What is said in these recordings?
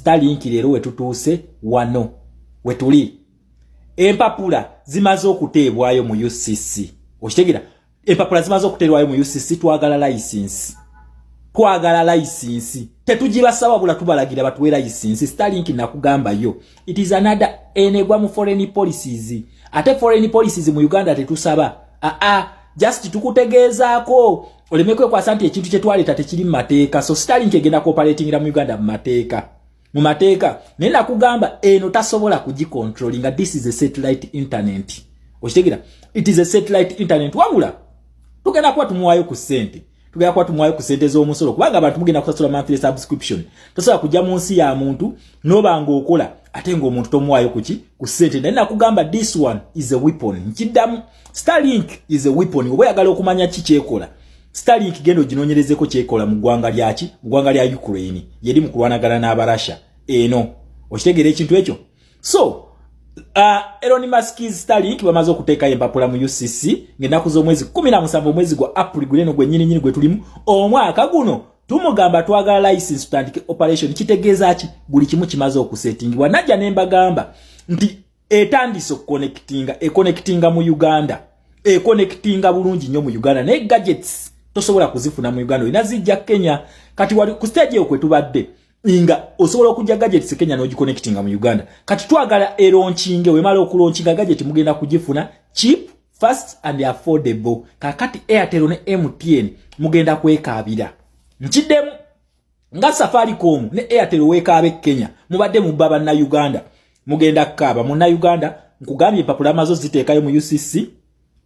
Starlink lero wetutuuse wano wetuli empapula zimaze okuteebwayo mu UCC okitegeera empapula zimaze okuteebwayo mu UCC twagala license tetujibasaba bula tubalagira batuwe license Starlink nakugamba yo it is another enegwa mu foreign policies ate foreign policies mu Uganda tetusaba just tukutegezaako olemekwe kwa santi ekintu kye twaleta tekiri mu mateeka so Starlink egenda cooperating mu Uganda mu mateeka nena kugamba eno tasobola kugicontrollinga this is a satellite internet okitegeera it is a satellite internet wabula tugenda kuba tumuwayo ku sente z'omusolo kubanga abantu mugenda kusasula monthly subscription tosobola kujja mu nsi ya muntu nobanga okola ate ng'omuntu tomuwayo ku sente nena kugamba this one is a weapon nkiddamu Starlink is a weapon oba oyagala okumanya kyekola Starlink gendo ginonyerezeko kyekola mu ggwanga lya Ukraine yeri mu kulwanagana n'Abarasha eno okitegeera ekintu ekyo so Elon Musk's Starlink bamaze okuteeka empapula mu UCC ng'ennaku z'omwezi 17 omwezi gwa April guleno gwe nnyini gwe tulimu omwaka guno tumugamba twagala license tutandike operation kitegeeza ki buli kimu kimaze okusetingibwa najja nemba gamba nti etandise connectinga mu Uganda connectinga bulungi nnyo mu Uganda ne gadgets tosobola kuzifuna mu Uganda inazijja Kenya kati wali ku stage okwe tubadde inga osobola okujja gadgets Kenya no connectinga mu Uganda kati twagala launching we mala okulaunchinga gadget mugenda kugifuna cheap fast and affordable kakati Airtel ne MTN mugenda kwekabira nkiddemu nga Safaricom ne Airtel wekaabe Kenya mubadde mu baba na Uganda mugenda kaba mu na Uganda nkugambye empapula mazo ziteekayo mu UCC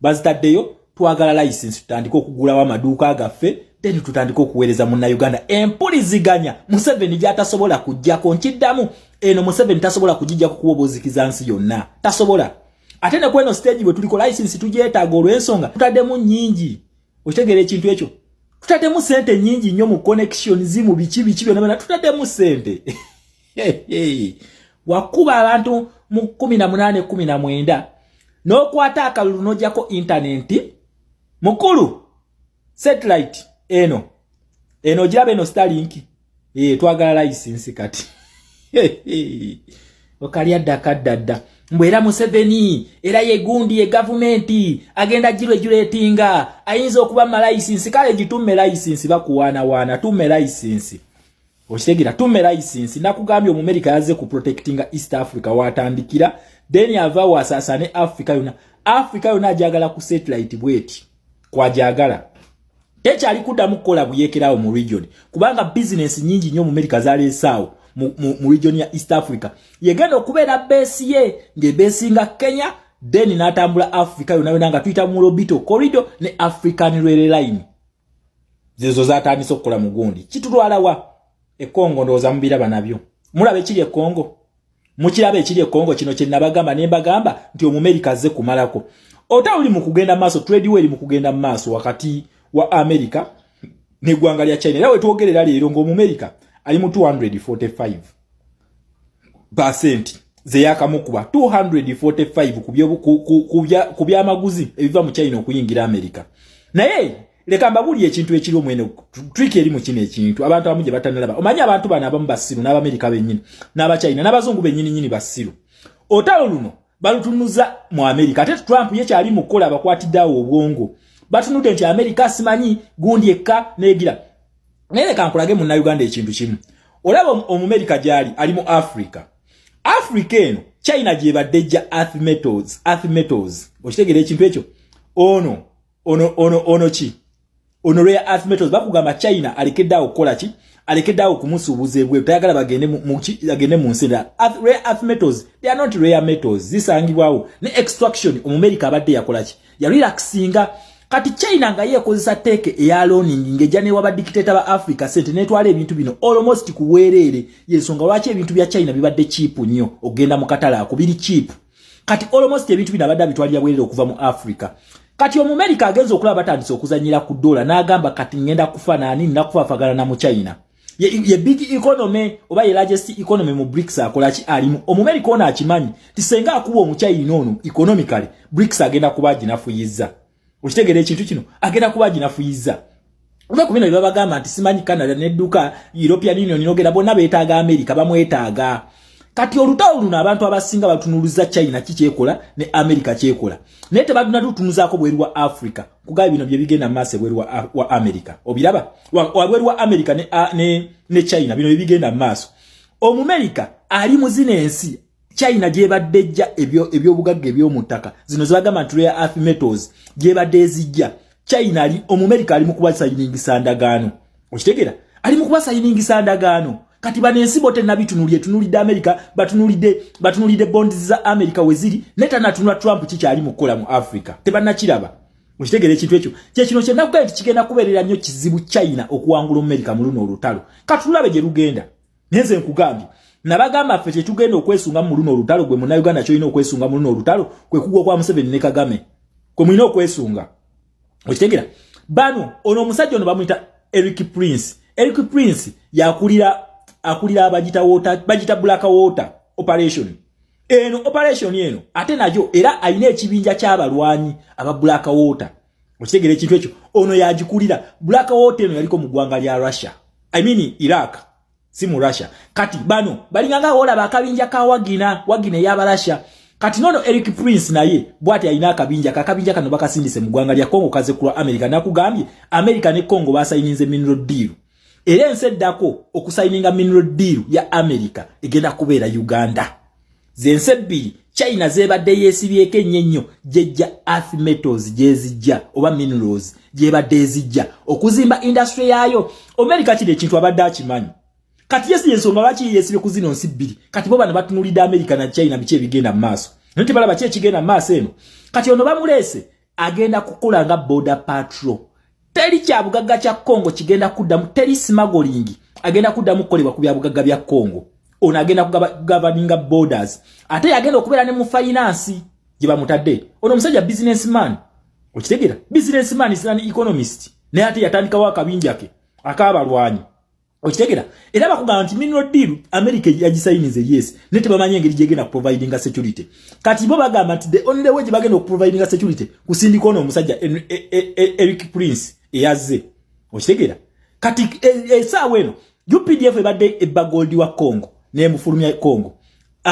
bazitaddeyo twagala license tutandika okugula wa maduuka agaffe then tutandika okuweereza mu na Uganda empuliziganya Museveni gyatasobola kujjako nkiddamu eno Museveni tasobola kujijja kukuwobozikiza nsi yonna tasobola ate ne kweno stage bwe tuliko license tujeetaaga olw'ensonga tutaddemu nnyingi okitegeera ekintu ekyo tutaddemu sente nnyingi nnyo mu connection zimu biki byonna tutaddemu sente wakuba abantu mu 18-19 n'okwata akalulu n'ojjako internet mukulu satellite eno girabe eno Starlink twagala license kati okalya ddakadda mbwera Museveni era yegundi ye government agenda giregulatinga ayinza okuba ma license kale gitumme license bakuwaana tumme license okitegeera tumme license nakugambye America yaze ku protectinga East Africa watandikira then ava wasasane Africa yona ajagala ku satellite bweti kwajagala tekyali kuddamu kukola buyekerawo mu region kubanga business nyingi nnyo mu America zaleesaawo mu region ya East Africa yegenda okubeera base ye ngebesinga Kenya then n'atambula Africa yona nga tuyita mu orbito corridor ne African Rail Line zezo zatandise okukola mu gundi kitulwalawa Kongo ndowooza mubiraba nabyo mulabe ekiri Kongo mukirabe ekiri Kongo kino kye nabagamba nembagamba nti America azze kumalako otawuli mu kugenda maaso trade weri mu kugenda maaso wakati wa America ne gwanga lya China era wetwogerera leero ngo America ali mu 245% ze yakamukuba 245 ku byamaguzi ebiva mu China okuyingira America naye leka mbabuli ekintu ekiri omwene trick eri mu kino ekintu abantu abamuje batanalaba omanya abantu bana abamu basiru n'Abamerika bennyini n'Abachina n'abazungu bennyini basiru otalo luno balutunuza mu America ate Trump yekyali mukola abakwatiddawo obwongo batunudde nti America asimanyi gundi ekka negira nere kankulage mu Uganda ekintu kimu olaba America gyali ali mu Africa eno China gyebadde jja earth metals okitegeera ekintu ekyo ono ki ono rare earth metals bakugamba China alekeddawo kukola ki alekeddawo kumusuubuza ebwe tayagala bagende mu nsi rare earth metals they are not rare metals zisangibwawo ne extraction America abadde yakola ki yarelaxinga kati China nga yekozesa teke eya loaning ngejja ne wabadikiteta ba Africa sente netwala ebintu bino almost kuweerere yensonga lwaki ebintu bya China bibadde cheap nnyo ogenda mu katala akubiri cheap kati almost ebintu bino abadde bitwalira bwerere okuva mu Africa kati America agenza okulaba batandise okuzanyira ku dola n'agamba kati ngenda kufa nani nakufafagana na mu China ye big economy oba ye largest economy mu BRICS akola ki alimu America ona akimanyi tisenga akuba mu China ono economically BRICS agenda kuba ginafuyiza okitegeera ekintu kino agenda kuba ginafuyiza Kubino babagamba nti simanyi Canada nedduka European Union inogera bonna beetaaga America bamwetaaga. Kati olutawo luno abantu abasinga batunuluza China kikyekola ne America kyekola. Naye tebaduna tunuzaako bweru wa Africa. Kugaye bino bye bigenda maaso bweru wa America. Obiraba? Bweru wa America ne China bino bye bigenda maaso. Omumerika ali muzina ensi China gyebadde ejja ebyobugagga eby'omuttaka. Zino zibagamba nti rare earth metals gyebadde ezijja. China ali omumerika ali mukuba sayiningisa ndagaano. Okitegera? Ali mukuba sayiningisa ndagaano. Kati banensi bote tunulide America batunulide bonds za America weziri neta natunula Trump kikyali mukola mu Africa. Tebanakiraba. Okitegera ekintu ekyo. Kino kye nakuga nti kigenda kubeerera nnyo kizibu China okuwangula America mu luno olutalo. Katulabe gye lugenda. Neze nkugambye. Nabagamba ffe tugenda okwesunga mu luno olutalo gwe muna Uganda kyoyina okwesunga mu luno olutalo kwe kugwa kwa Museveni ne Kagame. Kwe mulina okwesunga. Okitegera? Bano ono omusajja ono bamuyita Eric Prince. Eric Prince akulira bagita Black Water operation. Eno operation yeno ate najo era ayina ekibinja ky'abalwanyi aba Black Water. Okitegera ekintu ekyo ono yagikulira Black Water eno yaliko mu ggwanga lya Russia. I mean Iraq. Si mu Russia. Kati bano balinganga wola bakabinja ka wagine yaba Russia. Kati nono Eric Prince naye bwati ayina akabinja kano bakasindise mu ggwanga lya Congo kaze kulwa America nakugambye America ne Congo basayininze mineral deal. Era enseddako okusayininga mineral deal ya America egenda kubeera Uganda. Zense bbiri China zebadde yesibyeko ennyo jejja earth metals jezijja oba minerals jebadde ezijja okuzimba industry yayo. America kide ekintu abadde akimanyi. Kati yesi ensonga lwaki yesibye kuzino nsi bbiri. Kati bo bano batunulidde America na China biche bigenda mu maaso. Nti balaba kye kigenda mu maaso eno. Kati ono bamulese agenda kukola nga border patrol. Teri kya bugagga kya Congo kigenda kuddamu teri smuggling. Agenda kuddamu kolebwa ku bya bugagga bya Congo. Ono agenda kugoverninga borders. Ate agenda okubeera ne mu finance gye bamutadde. Ono musajja businessman. Okitegera? Businessman is an economist. Ne ate yatandika wa kabinja ke akabalwanyi. Okitegera? Era bakugamba nti mineral deal America yagisayinize yes. Nete bamanye engeri gyegenda providing security. Kati bo bagamba nti the only way bagenda providing security kusindika ono omusajja Eric Prince eyaze. Okitegera? Kati esaawa eno UPDF ebadde ebba gold wa Congo n'emufulumya Congo.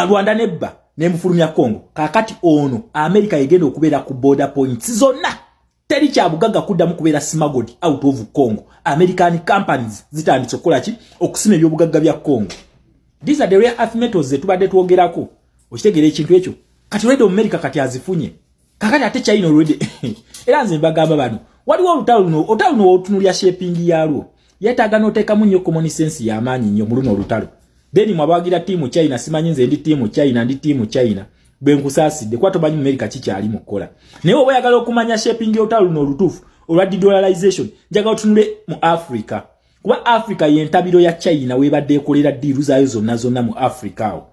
Rwanda nebba n'emufulumya Congo. Kakati ono America yegenda okubeera ku border points zonna. Teri kya bugagga kuddamu kubeera smuggled out of Congo. American companies zitandise okukola ki okusima ebyobugagga bya Congo. These are the rare earth metals zetubadde twogerako. Okitegera ekintu ekyo. Kati already America kati azifunye. Kakati ate China already. Era nze mbagamba bano. Waliwo olutalo luno otunulya shaping yalwo. Yetaaga n'oteekamu nnyo common sense y'amaanyi nnyo mu luno olutalo. Then mwabagira tiimu China simanyi nze ndi tiimu China ndi tiimu China. Benkusaasidde kwato banyi America kikyali mukola. Naye oba oyagala okumanya shaping y'olutalo luno olutuufu olwa de-dollarization njagala otunule mu Africa. Kuba Africa yentabiro ya China webadde ekolera deal zaayo zonna mu Africa awo.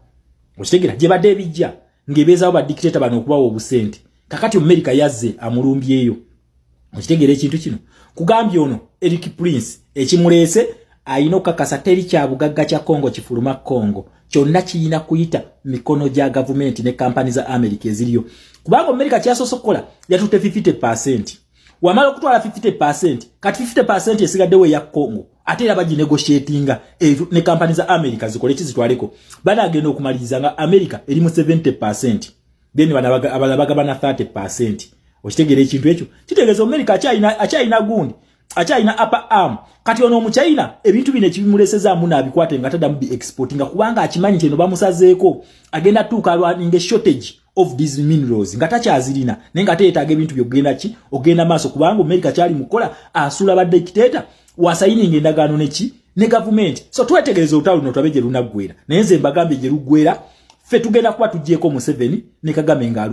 Okitegera gye badde ebijja ng'ebeezaawo badictator bano okubawa obusente. Kakati America yazze amulumbyeyo. Okitegera ekintu kino. Kugambye ono Eric Prince ekimuleese ayina okukakasa teri kya bugagga kya Congo kifuluma Congo. Kyonna kiyina kuyita mikono gya government ne kampani za America eziriyo. Kubanga America kyasoose okukola yatutte 50%. Wamala okutwala 50%, kati 50% esigaddewo ya Congo. Ate era baginegotiatinga ne kampani za America zikole kizitwaleko. Banagenda okumaliriza nga America eri mu 70%. Then bagabana 30%. Okitegera ekintu ekyo. Kitegeeza America akyayina gundi. Akyayina upper arm. Kati ono mu China ebintu bino ekibimuleseza mu nabikwate nga taddamu bi exportinga kubanga akimanyi kino bamusazeeko agenda tuuka alwaninga shortage of these minerals nga takyazirina naye nga teetaaga ebintu byogenda ki ogenda maaso kubanga America kyali mukola asula badde dictator wasayininga endagaano ne government. So twetegereza olutalo luno twabe gye lunaggwera naye nze mbagambye gye luggwera ffe tugenda kuba tuggyeko Museveni ne Kagame ngaalu